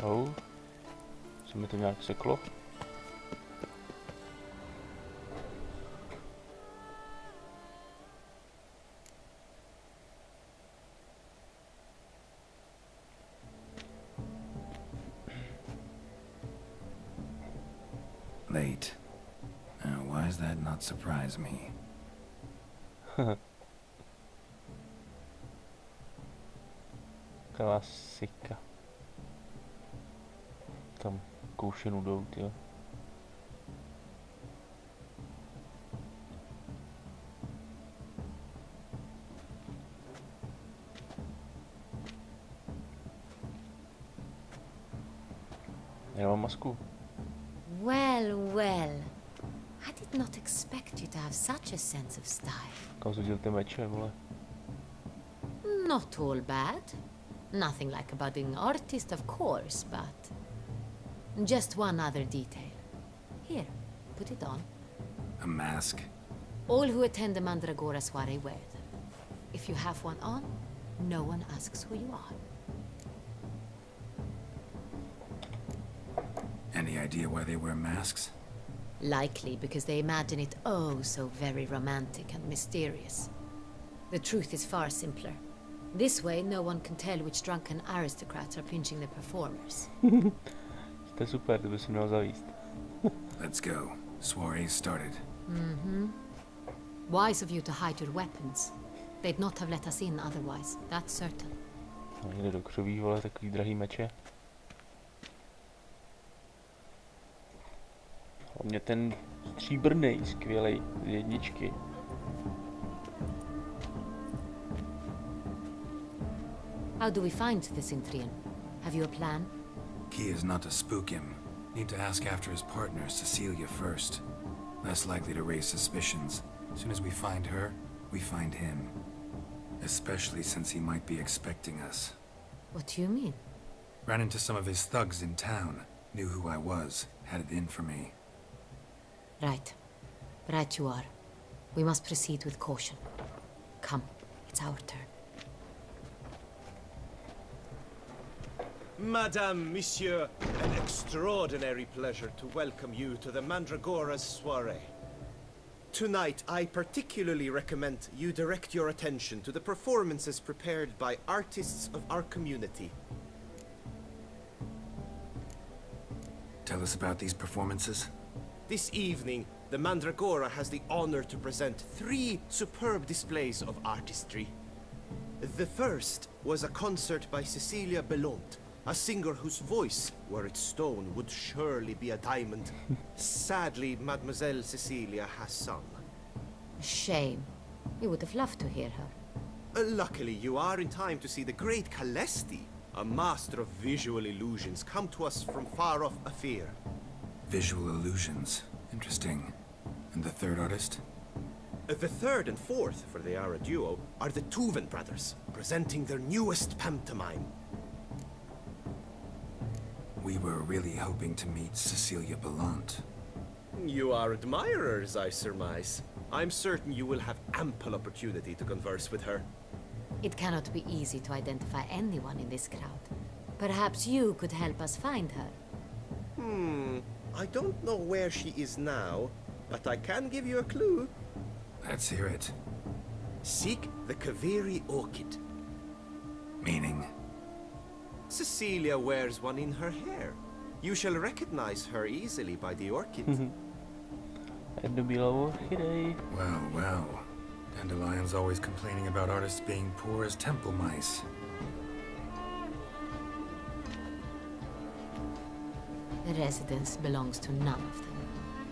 Oh, se mi to nějak seklo. Late. Why does that not surprise me? Klasika. Tam koušenu jdou, tyjo. Já mám masku. Well, well. I did not expect you to have such a sense of style. Kam jsi děl ty meče, vole? Not all bad. Nothing like a budding artist, of course, but... Just one other detail. Here, put it on. A mask? All who attend the Mandragora soiree wear them. If you have one on, no one asks who you are. Any idea why they wear masks? Likely because they imagine it oh so very romantic and mysterious. The truth is far simpler. This way, no one can tell which drunken aristocrats are pinching the performers. To je super, to by si měl zavíst. Let's go. Soiree started. Wise of you to hide your weapons. They'd not have let us in otherwise, that's certain. No, jde do křoví, vole, takový drahý meče. Hlavně ten stříbrnej, skvělej, z jedničky. How do we find the Cintrian? Have you a plan? Key is not to spook him. Need to ask after his partner, Cecilia, first. Less likely to raise suspicions. As soon as we find her, we find him. Especially since he might be expecting us. What do you mean? Ran into some of his thugs in town. Knew who I was. Had it in for me. Right. Right you are. We must proceed with caution. Come, it's our turn. Madame, Monsieur, an extraordinary pleasure to welcome you to the Mandragora's soiree. Tonight, I particularly recommend you direct your attention to the performances prepared by artists of our community. Tell us about these performances. This evening, the Mandragora has the honor to present 3 superb displays of artistry. The first was a concert by Cecilia Belont, a singer whose voice, were it stone, would surely be a diamond. Sadly, Mademoiselle Cecilia has sung. A shame. We would have loved to hear her. Luckily, you are in time to see the great Calesti, a master of visual illusions, come to us from far off Afir. Visual illusions. Interesting. And the third artist? The third and fourth, for they are a duo, are the Tuven brothers, presenting their newest pantomime. We were really hoping to meet Cecilia Belont. You are admirers, I surmise. I'm certain you will have ample opportunity to converse with her. It cannot be easy to identify anyone in this crowd. Perhaps you could help us find her. I don't know where she is now, but I can give you a clue. Let's hear it. Seek the Kaveri orchid. Meaning? Cecilia wears one in her hair. You shall recognize her easily by the orchid. Jednu bílou orchidej. Well, well. Dandelion's always complaining about artists being poor as temple mice. The residence belongs to none of them.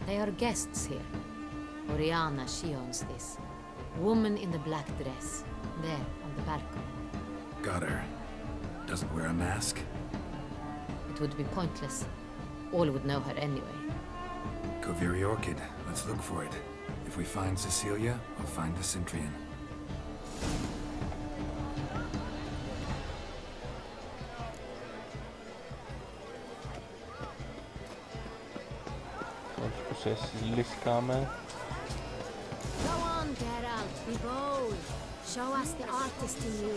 They are guests here. Oriana, she owns this. Woman in the black dress. There, on the balcony. Got her. Doesn't wear a mask? It would be pointless. All would know her anyway. Kaveri orchid. Let's look for it. If we find Cecilia, we'll find the Cintrian. Trošku se zliskáme. Go on, Geralt. Be bold. Show us the artist in you.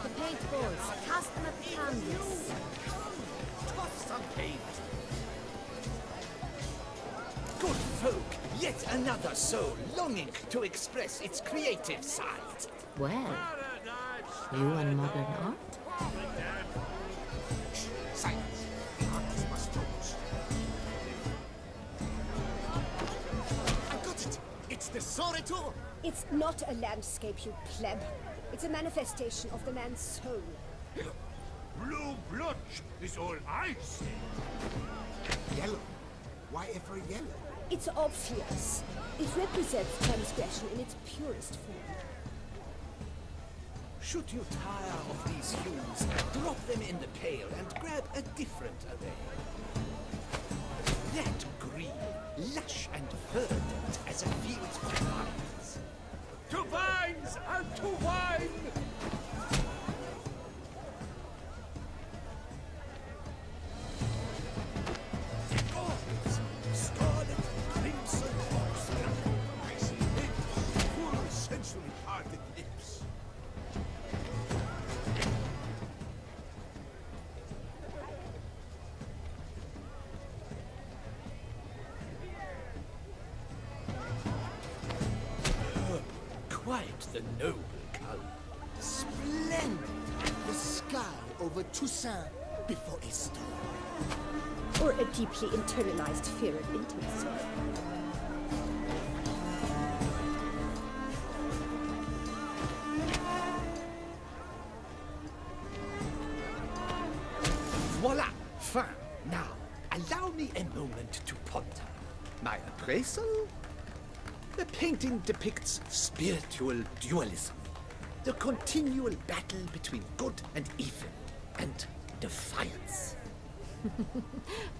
The paintballs. Cast them at the canvas. Toss some paint. Good folk, yet another soul longing to express its creative side. Well, you and modern art? Silence. The artist must focus. I got it. It's the Sorito. It's not a landscape, you pleb. It's a manifestation of the man's soul. Blue blood is all I see. Yellow? Why ever yellow? It's obvious. It represents transgression in its purest form. Should you tire of these hues, drop them in the pail and grab a different array. That green, lush and verdant as a field of vines. To vines and to wine! Scarlet, scarlet, crimson, oxblood. I see lips, full sensually parted lips. Quite the noble color. Splendid! The sky over Toussaint before a storm. Or a deeply internalized fear of intimacy. Voila! Fin. Now, allow me a moment to ponder. My appraisal? The painting depicts spiritual dualism. The continual battle between good and evil. And defiance.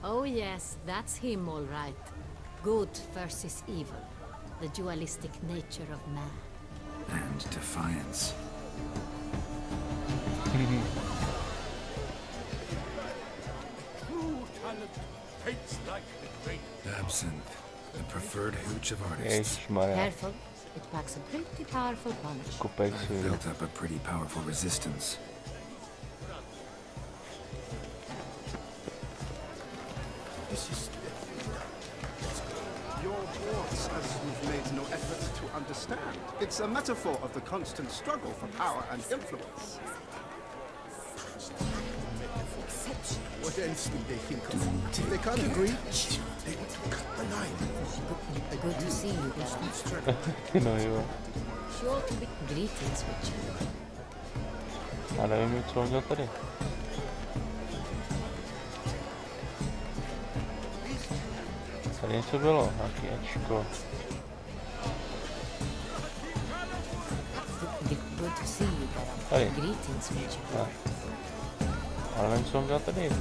Oh yes, that's him all right. Good versus evil. The dualistic nature of man. And defiance. True talent tastes like the grape. Absinthe, the preferred hooch of artists. Ježišmarja, Careful, it packs a pretty powerful punch. kupek si I've built up a pretty powerful resistance. This is your warts, as you've made no effort to understand. It's a metaphor of the constant struggle for power and influence. What else do they think of? If they can't agree, they need to cut the line. Good to see you, Baron. no jo. Sure to be greetings, Witcher. Já nevím, co on dělal tady. Tady něco bylo, nějaký Ečko. Good to see you, Baron. Tady. Greetings, Witcher. Ne. Ale nevím, co on dělal tady.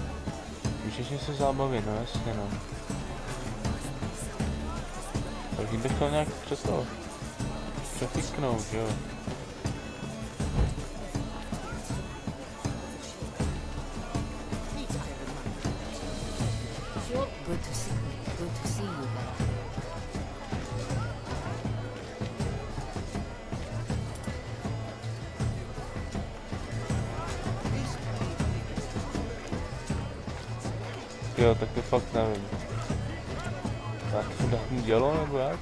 Všichni se zábaví, no jasně, no. Takže bych chtěl nějak přefiknout, jo. Good to see you, Baron. Jo, tak to fakt nevím. Tak to dám dělo, nebo jak?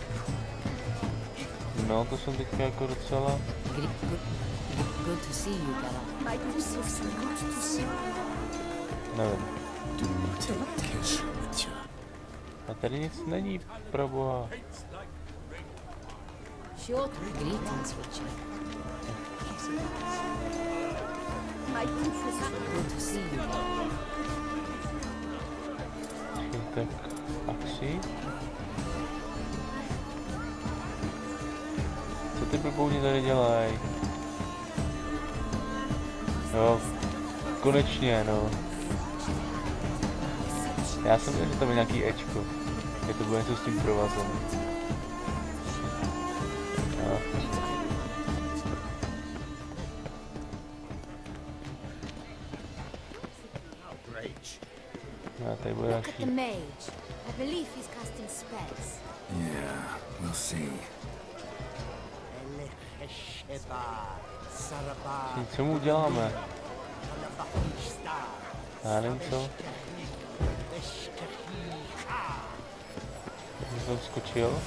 No, to jsem teďka jako docela... Good to see you, Baron. My goodness, good to see you. Nevím. A tady nic není, proboha. Sure to be greetings, Witcher. My goodness, Good to see you, Baron. Tak, akci. Co ty blbouni tady dělají? Jo, konečně, no. Já jsem věděl, že tam je nějaký Ečko. Je to bude něco s tím provazem. No. No, tady bude Look at the další. mage. I believe he's casting spells. Yeah, we'll see. Co mu uděláme? Já nevím co. Jsem skočil.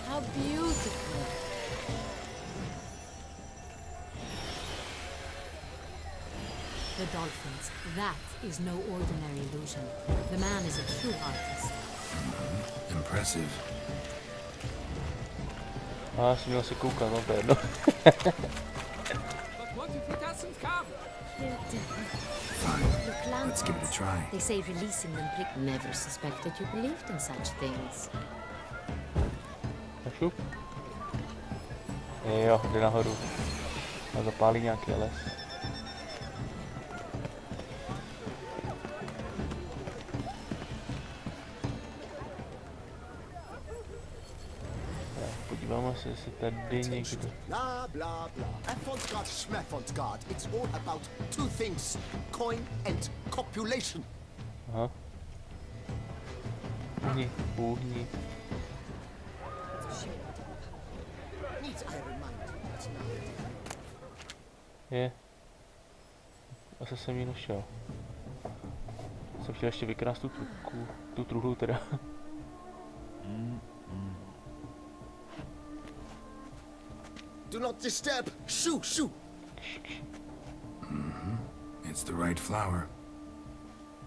How beautiful. The dolphins. That is no ordinary illusion. The man is a true artist. Impressive. Já jsem měl se koukat, no to je jedno. Fine. Let's give it a try. They say releasing them never suspected you believed in such things. Tak šup. Jo, jde nahoru. A zapálí nějaký les. Podíváme se, jestli tady někdo... Blah, blah, blah. Avant-garde, schmeffant-garde. It's all about two things. Coin and copulation. Aha. Uhni. Needs I remind you that now. Je. Asi jsem ji našel. Jsem chtěl ještě vykrást tu truhlu teda. Do not disturb. Shoo, shoo. It's the right flower.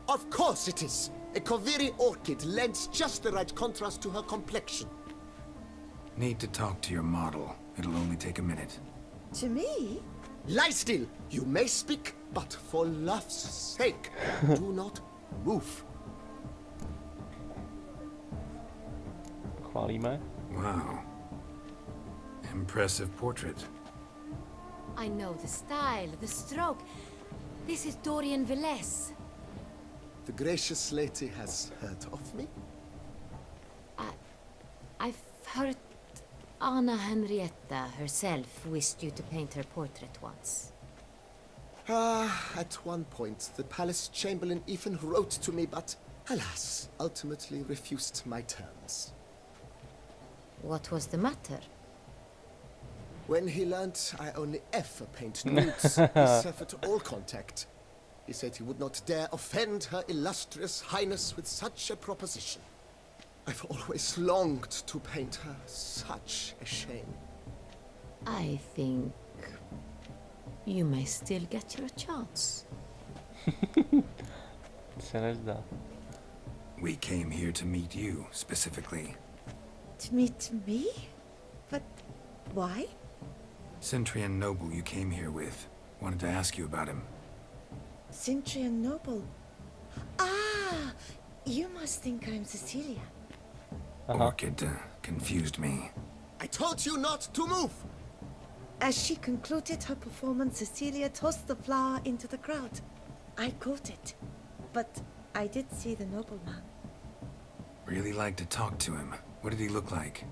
Of course it is. A Koviri orchid lends just the right contrast to her complexion. Need to talk to your model. It'll only take a minute. To me? Lie still. You may speak, but for love's sake, do not move. Chválíme. Wow. Impressive portrait. I know the style, the stroke. This is Dorian Velez. The gracious lady has heard of me. I've heard Anna Henrietta herself wished you to paint her portrait once. At one point, the palace chamberlain even wrote to me, but alas, ultimately refused my terms. What was the matter? When he learnt I only ever paint nudes, he severed all contact. He said he would not dare offend her illustrious highness with such a proposition. I've always longed to paint her. Such a shame. I think you may still get your chance. Se nezdá. We came here to meet you, specifically. To meet me? But why? Centrian noble you came here with. Wanted to ask you about him. Cintrian Noble. Ah! You must think I'm Cecilia. Orchid confused me. I told you not to move! As she concluded her performance, Cecilia tossed the flower into the crowd. I caught it, but I did see the nobleman. Really like to talk to him. What did he look like?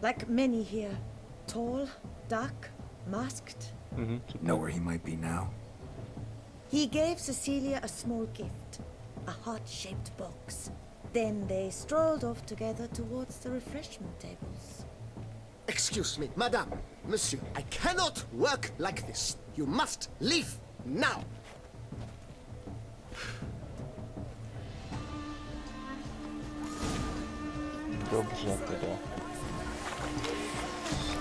Like many here. Tall, dark, masked. Know where he might be now? He gave Cecilia a small gift, a heart-shaped box. Then they strolled off together towards the refreshment tables. Excuse me, madame, monsieur, I cannot work like this. You must leave now. Dobře teda.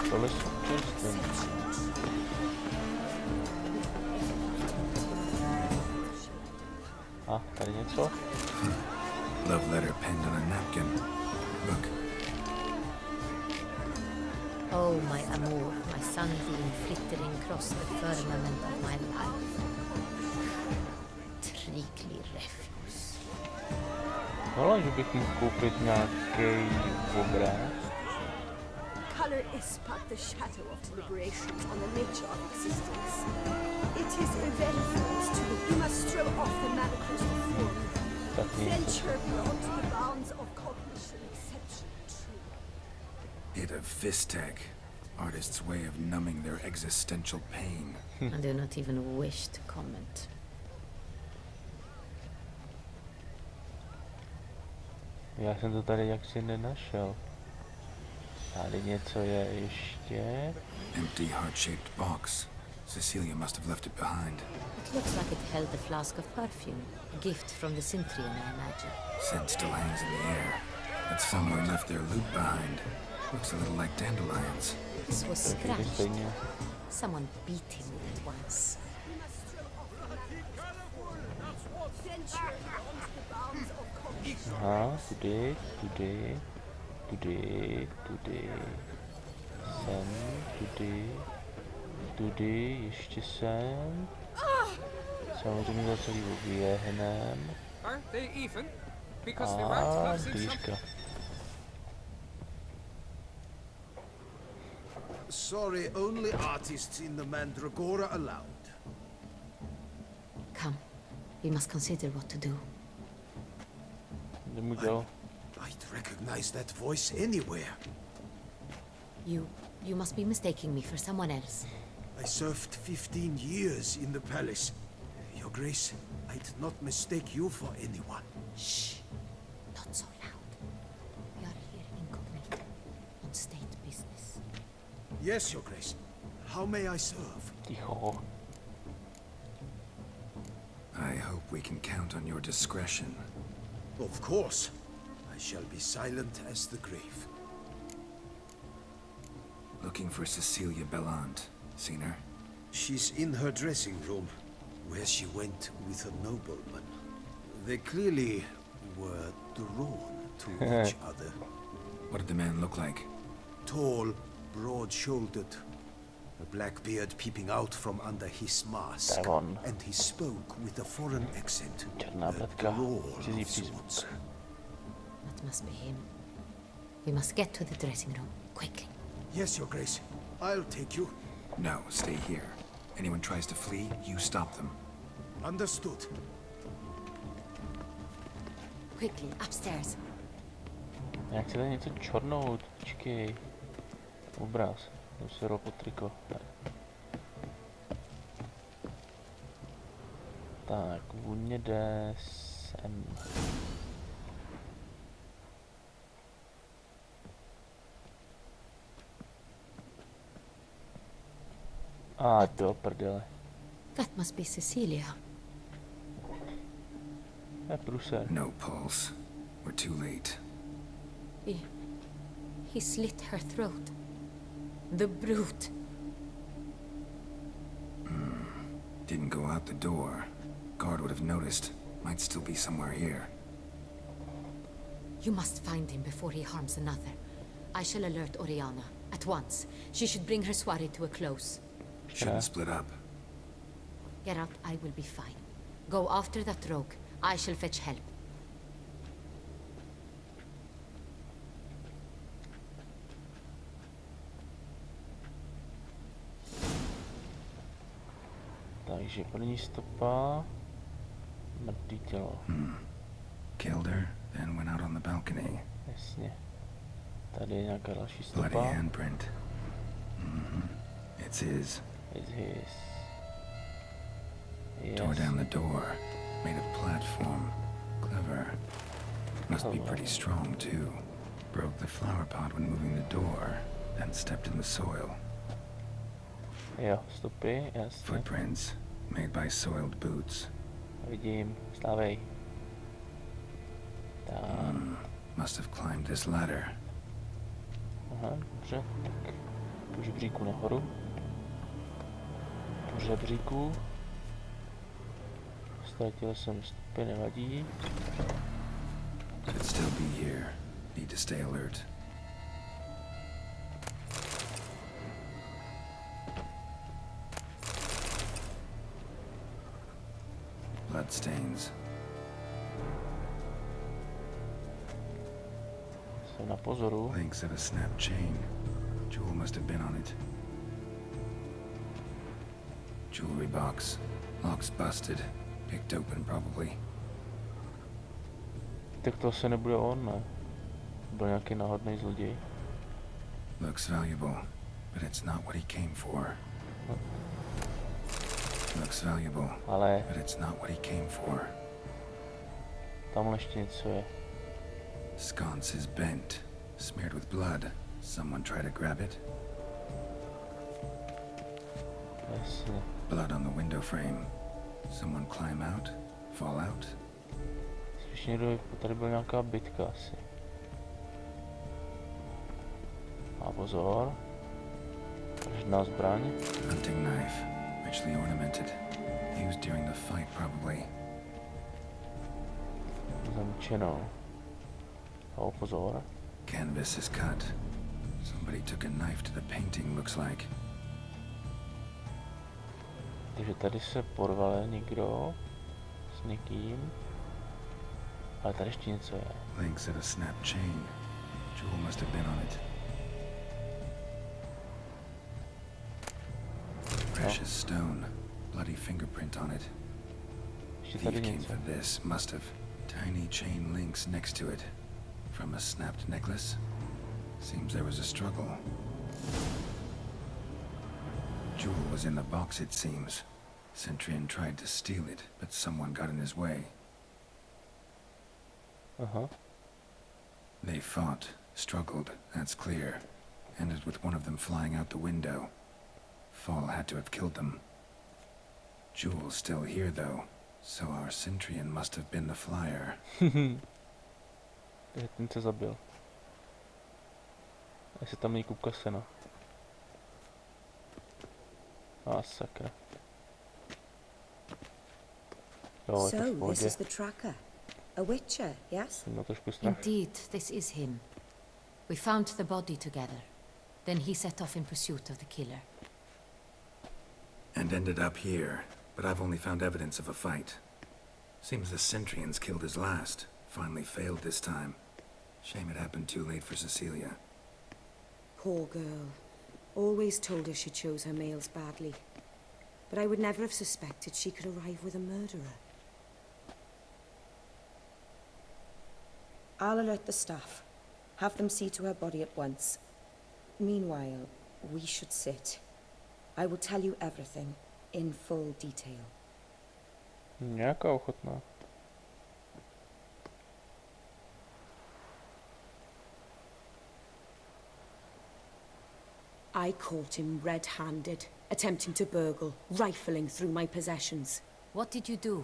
Tohle jsou čerstvení. A, tady něco? Love letter penned on a napkin. Look. Oh, my amour, my sunbeam flittering across the firmament of my life. Trickly refuse. No, že bych mohl koupit nějaký obraz. Color is but the shadow of deliberations on the nature of existence. It is irrelevant to you must throw off the manacles of form. Venture beyond the bounds of cognition, exception true. Hit a fistech. Artist's way of numbing their existential pain. I do not even wish to comment. Já jsem to tady jaksi nenašel. Tady něco je ještě. Empty heart-shaped box. Cecilia must have left it behind. It looks like it held a flask of perfume. A gift from the Cintrian, I imagine. Scent still hangs in the air. But someone left their loot behind. Looks a little like dandelions. This was Takže scratched. stejně. Someone beat him with it once. Aha, tudy, tudy, tudy, tudy, sem, tudy, tudy, ještě sem. Samozřejmě za celý oběhnem. Aren't they even? Because the A right lives in some... dýška. Sorry, only artists in the Mandragora allowed. Come, we must consider what to do. Jdem dál. I'd recognize that voice anywhere. You must be mistaking me for someone else. I served 15 years in the palace. Your Grace, I'd not mistake you for anyone. Shh, not so loud. We are here incognito, on state business. Yes, Your Grace. How may I serve? Ticho. I hope we can count on your discretion. Of course. I shall be silent as the grave. Looking for Cecilia Bellant. Seen her? She's in her dressing room, where she went with a nobleman. They clearly were drawn to each other. What did the man look like? Tall, broad-shouldered, a black beard peeping out from under his mask. Tak on. And he spoke with a foreign accent. Černá A pletka, drawl cizí of přízvuk. sorts. That must be him. We must get to the dressing room, quickly. Yes, Your Grace. I'll take you. No, stay here. Anyone tries to flee, you stop them. Understood. Quickly, upstairs. Já chci tady něco čornout, počkej. Obraz. Jdu se pod triko. Tak, vůně jde sem. A do prdele. That must be Cecilia. Je pruser. No pulse. We're too late. He slit her throat. The brute. Didn't go out the door. Guard would have noticed. Might still be somewhere here. You must find him before he harms another. I shall alert Oriana at once. She should bring her soirée to a close. Shouldn't split up. Get out, I will be fine. Go after that rogue. I shall fetch help. Takže první stopa. Mrtvý tělo. Killed her, then went out on the balcony. Jasně. Tady je nějaká další Bloody stopa. handprint. It's his. It's his. Tore down the Yes. door. Made a platform. Clever. Must be pretty strong, too. Broke the flower pot when moving the door, then stepped in the soil. Jo, stopy, jasně. Footprints, made by soiled boots. Vidím, stávej. Tak, Must have climbed this ladder. aha, dobře, tak po žebříku nahoru. Po žebříku. Ztratil jsem stopy, nevadí. Could still be here. Need to stay alert. Bloodstains. Jsem na pozoru. Links of a snapped chain. Jewel must have been on it. Jewelry box. Lock's busted. Picked open, probably. Tak to asi nebude on, ne? Byl nějaký náhodný zloděj. Looks valuable, but it's not what he came for. Looks valuable, Ale but it's not what he came for. tamhle ještě něco je. Sconce is bent, smeared with blood. Someone try to grab it? Jasně. Blood on the window frame. Someone climb out? Fall out? Spíš někdo, tady byla nějaká bitka asi. A pozor. Vražedná zbraň. Hunting knife, richly ornamented. Used during the fight, probably. Zamčenou. O, pozor. Canvas is cut. Somebody took a knife to the painting, looks like. Takže tady se porval někdo s někým. Ale tady ještě něco je. Links at a snapped chain. Jewel must have been on it. Precious stone. Bloody fingerprint on it. Ještě Thief tady came něco. for this, must have. Tiny chain links next to it. From a snapped necklace. Seems there was a struggle. Jewel was in the box, it seems. Centurion tried to steal it, but someone got in his way. Aha. They fought, struggled, that's clear. Ended with one of them flying out the window. Fall had to have killed them. Jewel's still here, though, so our Centurion must have been the flyer. Takže ten se zabil. A jestli tam není kupka sena. A sakra. Jo, je to v So, this pohodě. is the tracker. A witcher, yes? Jsem na trošku strach. Indeed, this is him. We found the body together. Then he set off in pursuit of the killer. And ended up here, but I've only found evidence of a fight. Seems the Centurions killed his last. Finally failed this time. Shame it happened too late for Cecilia. Poor girl. Always told her she chose her males badly. But I would never have suspected she could arrive with a murderer. I'll alert the staff. Have them see to her body at once. Meanwhile, we should sit. I will tell you everything, in full detail. Nějaká ochotná. I caught him red-handed, attempting to burgle, rifling through my possessions. What did you do?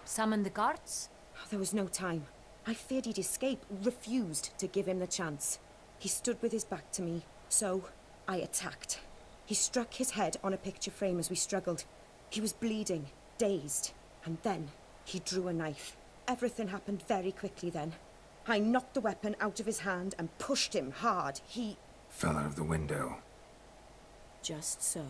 Summon the guards? There was no time. I feared he'd escape, refused to give him the chance. He stood with his back to me, so I attacked. He struck his head on a picture frame as we struggled. He was bleeding, dazed, and then he drew a knife. Everything happened very quickly then. I knocked the weapon out of his hand and pushed him hard. He... Fell out of the window. Just so.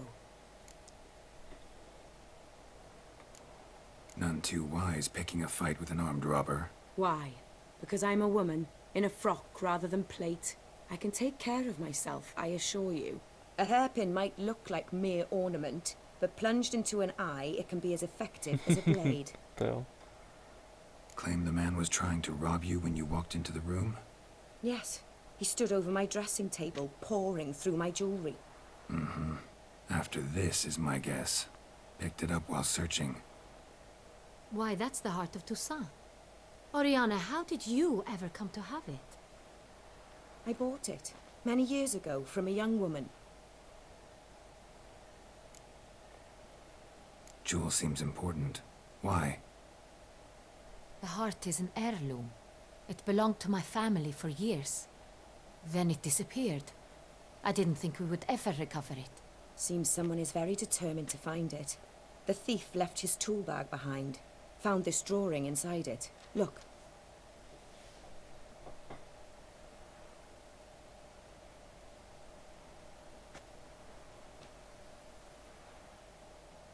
None too wise picking a fight with an armed robber. Why? Because I'm a woman, in a frock rather than plate. I can take care of myself, I assure you. A hairpin might look like mere ornament, but plunged into an eye, it can be as effective as a blade. To jo. Claim the man was trying to rob you when you walked into the room? Yes. He stood over my dressing table, pouring through my jewelry. Mm-hmm. After this is my guess. Picked it up while searching. Why, that's the heart of Toussaint. Oriana, how did you ever come to have it? I bought it, many years ago, from a young woman. Jewel seems important. Why? The heart is an heirloom. It belonged to my family for years. Then it disappeared. I didn't think we would ever recover it. Seems someone is very determined to find it. The thief left his tool bag behind. Found this drawing inside it. Look.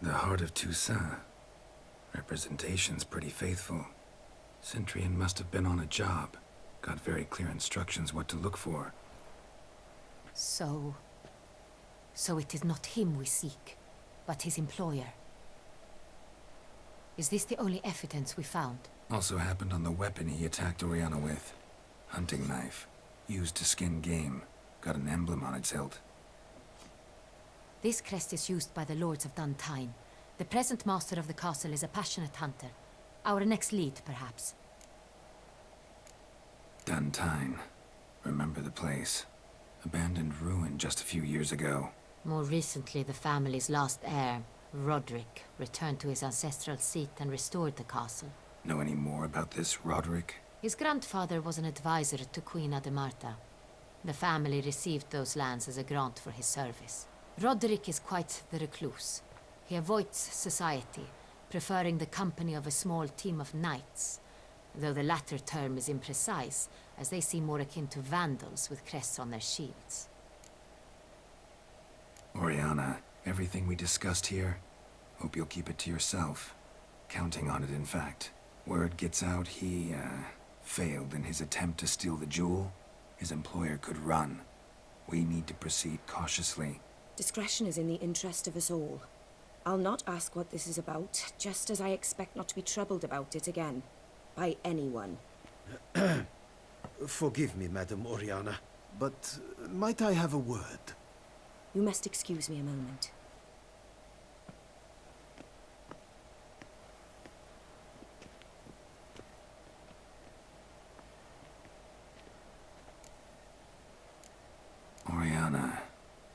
The heart of Toussaint. Representation's pretty faithful. Centurion must have been on a job. Got very clear instructions what to look for. So it is not him we seek, but his employer. Is this the only evidence we found? Also happened on the weapon he attacked Oriana with. Hunting knife. Used to skin game. Got an emblem on its hilt. This crest is used by the lords of Duntine. The present master of the castle is a passionate hunter. Our next lead, perhaps. Tuntine. Remember the place? Abandoned ruin just a few years ago. More recently, the family's last heir, Roderick, returned to his ancestral seat and restored the castle. Know any more about this Roderick? His grandfather was an advisor to Queen Ademarta. The family received those lands as a grant for his service. Roderick is quite the recluse. He avoids society, preferring the company of a small team of knights, though the latter term is imprecise, as they seem more akin to vandals with crests on their shields. Oriana, everything we discussed here, hope you'll keep it to yourself. Counting on it, in fact. Word gets out he, failed in his attempt to steal the jewel. His employer could run. We need to proceed cautiously. Discretion is in the interest of us all. I'll not ask what this is about, just as I expect not to be troubled about it again. By anyone. Forgive me, Madam Oriana, but might I have a word? You must excuse me a moment. Oriana,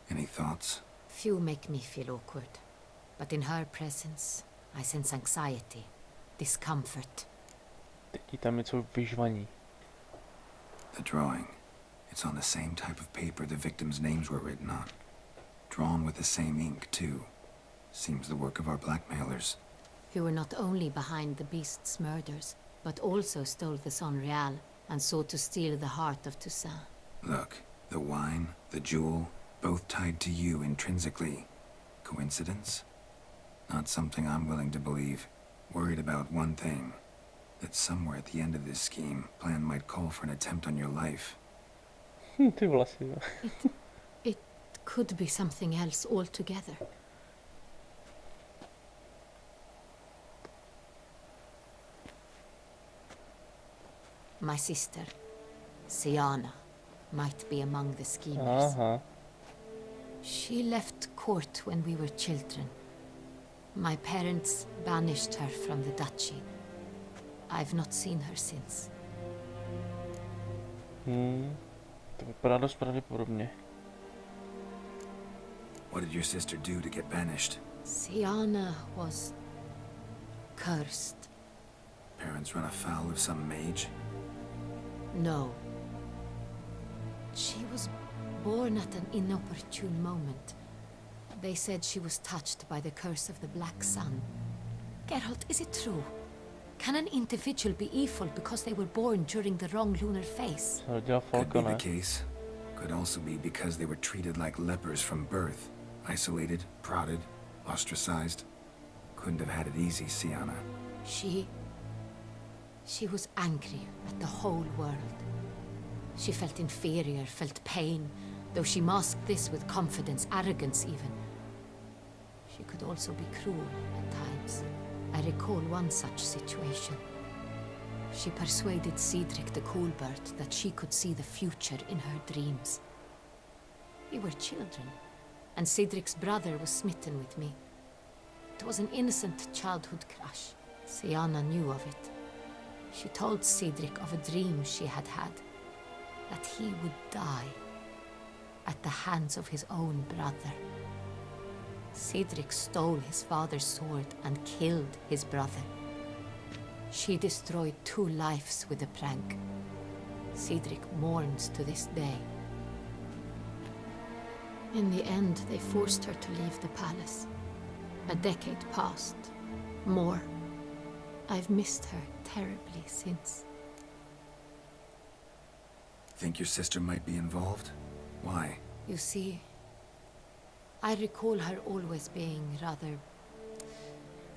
any thoughts? Few make me feel awkward, but in her presence, I sense anxiety, discomfort. Teď tam něco vyžvaní. The drawing. It's on the same type of paper the victims' names were written on. Drawn with the same ink, too. Seems the work of our blackmailers. Who were not only behind the beast's murders, but also stole the Son Real and sought to steal the heart of Toussaint. Look, the wine, the jewel, both tied to you intrinsically. Coincidence? Not something I'm willing to believe. Worried about one thing. That somewhere at the end of this scheme, plan might call for an attempt on your life. Ty vlasy, jo. It could be something else altogether. My sister, Siana, might be among the schemers. Aha. She left court when we were children. My parents banished her from the duchy. I've not seen her since. To vypadá dost pravděpodobně. What did your sister do to get banished? Siana was cursed. Parents run afoul of some mage? No. She was born at an inopportune moment. They said she was touched by the curse of the Black Sun. Geralt, is it true? Can an individual be evil because they were born during the wrong lunar phase? Co dělá Could be Falcon, the case. Could also be because they were treated like lepers from birth. Isolated, prodded, ostracized. Couldn't have had it easy, Siana. She was angry at the whole world. She felt inferior, felt pain, though she masked this with confidence, arrogance even. She could also be cruel at times. I recall one such situation. She persuaded Cedric the Coolbird that she could see the future in her dreams. We were children, and Cedric's brother was smitten with me. It was an innocent childhood crush. Siana knew of it. She told Cedric of a dream she had had, that he would die at the hands of his own brother. Cedric stole his father's sword and killed his brother. She destroyed 2 lives with a prank. Cedric mourns to this day. In the end, they forced her to leave the palace. A decade passed. More. I've missed her terribly since. Think your sister might be involved? Why? You see, I recall her always being rather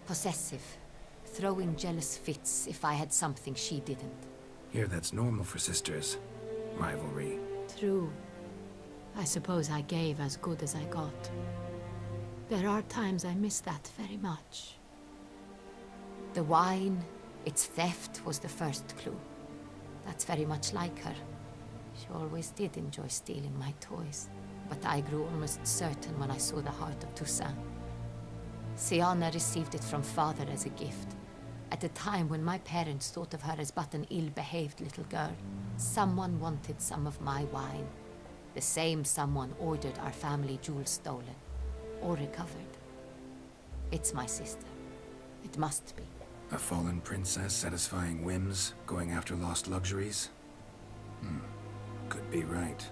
possessive, throwing jealous fits if I had something she didn't. Here, that's normal for sisters. Rivalry. True. I suppose I gave as good as I got. There are times I miss that very much. The wine, its theft was the first clue. That's very much like her. She always did enjoy stealing my toys. But I grew almost certain when I saw the heart of Toussaint. Siana received it from father as a gift, At a time when my parents thought of her as but an ill-behaved little girl, someone wanted some of my wine. The same someone ordered our family jewels stolen. Or recovered. It's my sister. It must be. A fallen princess satisfying whims, going after lost luxuries? Could be right.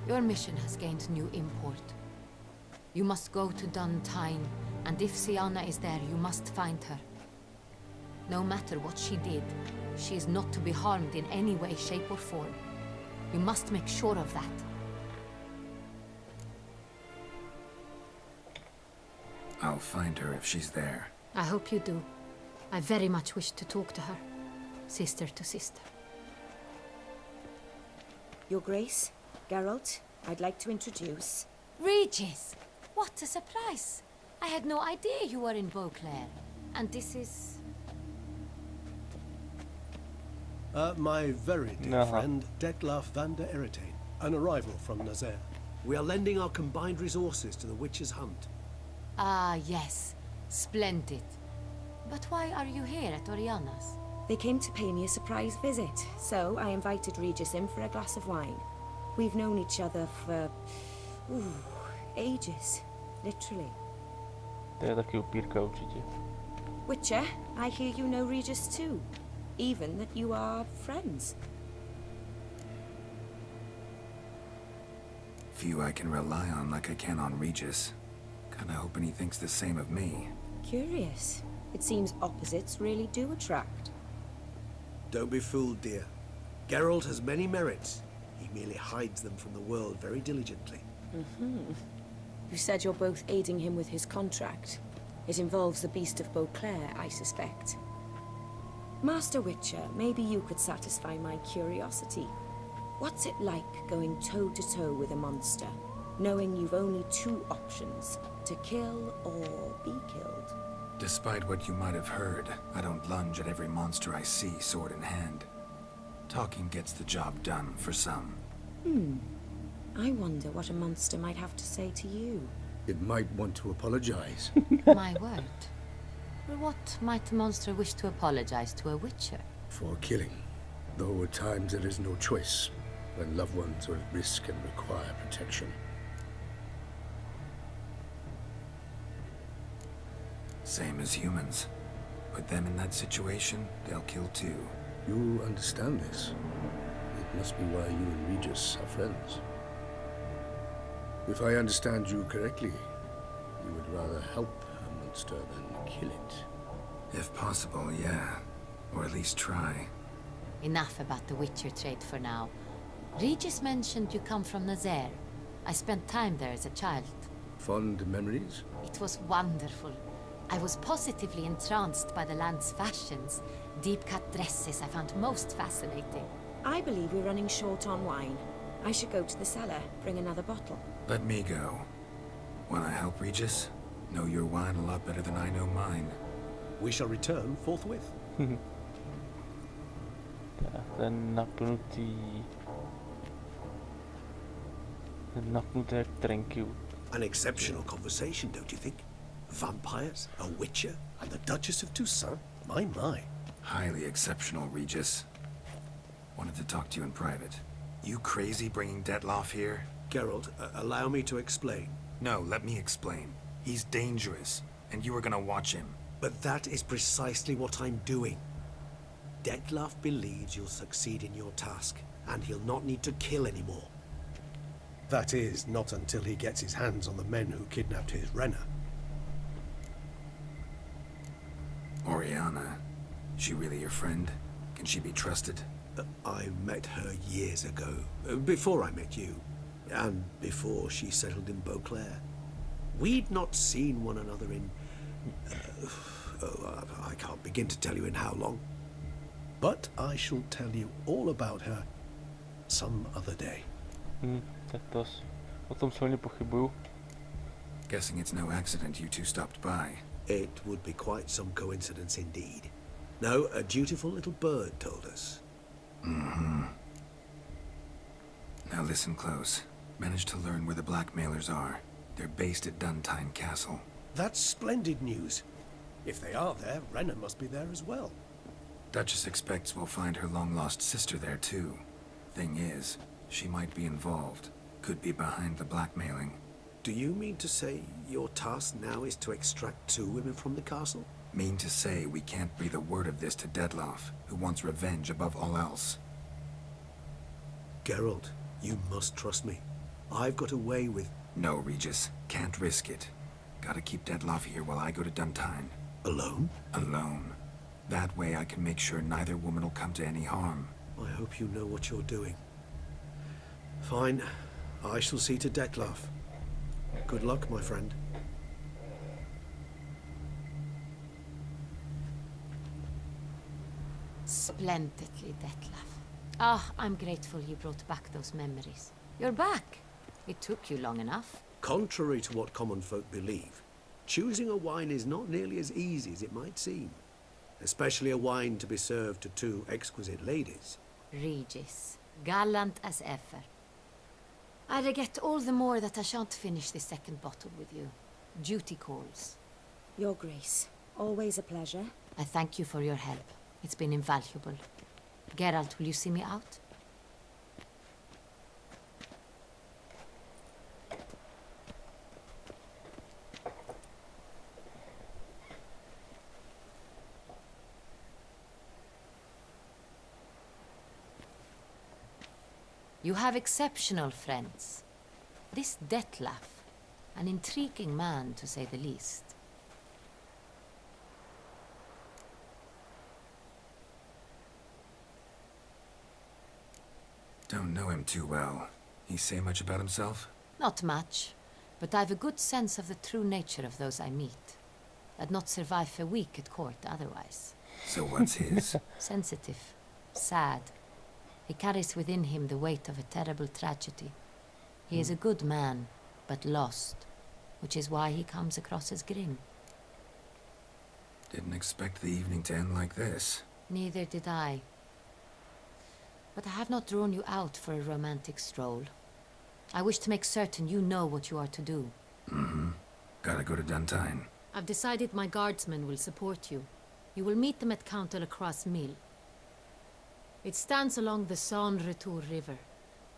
Your mission has gained new import. You must go to Duntine, and if Siana is there, you must find her. No matter what she did, she is not to be harmed in any way, shape, or form. You must make sure of that. I'll find her if she's there. I hope you do. I very much wish to talk to her. Sister to sister. Your Grace, Geralt, I'd like to introduce... Regis! What a surprise! I had no idea you were in Beauclair. And this is... My very dear friend, Detlef van der Eretain, an arrival from Nazaire. We are lending our combined resources to the Witch's Hunt. Ah, yes. Splendid. But why are you here at Oriana's? They came to pay me a surprise visit, so I invited Regis in for a glass of wine. We've known each other for... ages. Literally. To je taky upírka určitě. Witcher, I hear you know Regis too. Even that you are friends. Few I can rely on like I can on Regis. Kinda hoping he thinks the same of me. Curious. It seems opposites really do attract. Don't be fooled, dear. Geralt has many merits. He merely hides them from the world very diligently. You said you're both aiding him with his contract. It involves the Beast of Beauclair, I suspect. Master Witcher, maybe you could satisfy my curiosity. What's it like going toe-to-toe with a monster, knowing you've only two options, to kill or be killed? Despite what you might have heard, I don't lunge at every monster I see sword in hand. Talking gets the job done for some. I wonder what a monster might have to say to you. It might want to apologize. My word. For what might a monster wish to apologize to a witcher? For killing. Though at times there is no choice, when loved ones are at risk and require protection. Same as humans. Put them in that situation, they'll kill too. You understand this. It must be why you and Regis are friends. If I understand you correctly, you would rather help a monster than kill it. If possible, yeah. Or at least try. Enough about the witcher trade for now. Regis mentioned you come from Nazaire. I spent time there as a child. Fond memories? It was wonderful. I was positively entranced by the land's fashions. Deep-cut dresses I found most fascinating. I believe we're running short on wine. I should go to the cellar, bring another bottle. Let me go. Wanna help Regis? Know your wine a lot better than I know mine. We shall return forthwith. Ten napnuté trenky. An exceptional conversation, don't you think? Vampires, a witcher, and the Duchess of Toussaint? My. Highly exceptional, Regis. Wanted to talk to you in private. You crazy bringing Detlef here? Geralt, allow me to explain. No, let me explain. He's dangerous, and you were gonna watch him. But that is precisely what I'm doing. Detlef believes you'll succeed in your task, and he'll not need to kill anymore. That is, not until he gets his hands on the men who kidnapped his Renner. Oriana, she really your friend? Can she be trusted? I met her years ago, before I met you, and before she settled in Beauclair. We'd not seen one another in... I can't begin to tell you in how long. But I shall tell you all about her some other day. Tak to o tom silně pochybuju. Guessing it's no accident you two stopped by. It would be quite some coincidence indeed. No, a dutiful little bird told us. Now listen close. Managed to learn where the blackmailers are. They're based at Duntine Castle. That's splendid news. If they are there, Renna must be there as well. Duchess expects we'll find her long-lost sister there, too. Thing is, she might be involved. Could be behind the blackmailing. Do you mean to say your task now is to extract 2 women from the castle? Mean to say we can't breathe a word of this to Detloff, who wants revenge above all else. Geralt, you must trust me. I've got away with... No, Regis. Can't risk it. Gotta keep Detloff here while I go to Duntine. Alone? Alone. That way I can make sure neither woman will come to any harm. I hope you know what you're doing. Fine. I shall see to Detloff. Good luck, my friend. Splendidly, Detlaff. Ah, I'm grateful you brought back those memories. You're back. It took you long enough. Contrary to what common folk believe, choosing a wine is not nearly as easy as it might seem. Especially a wine to be served to 2 exquisite ladies. Regis, gallant as ever. I regret all the more that I shan't finish the 2nd bottle with you. Duty calls. Your Grace, always a pleasure. I thank you for your help. It's been invaluable. Geralt, will you see me out? You have exceptional friends. This Detlaff, an intriguing man to say the least. Don't know him too well. He say much about himself? Not much, but I've a good sense of the true nature of those I meet. I'd not survive a week at court otherwise. So what's his? Sensitive, sad. He carries within him the weight of a terrible tragedy. He is a good man, but lost, which is why he comes across as grim. Didn't expect the evening to end like this. Neither did I. But I have not drawn you out for a romantic stroll. I wish to make certain you know what you are to do. Mm-hmm. Gotta go to Duntine. I've decided my guardsmen will support you. You will meet them at Count de la Croix's mill. It stands along the Saône-Retour River,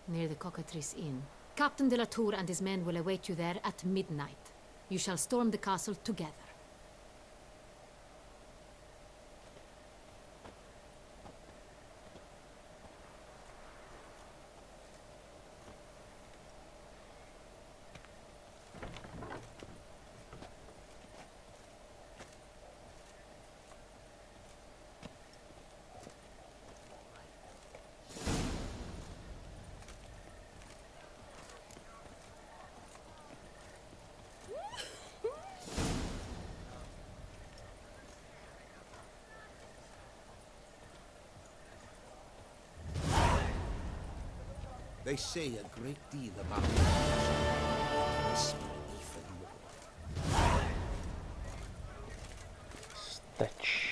near the Cockatrice Inn. Captain de la Tour and his men will await you there at midnight. You shall storm the castle together. They say a great deal about you. Whisper even more. Stitch.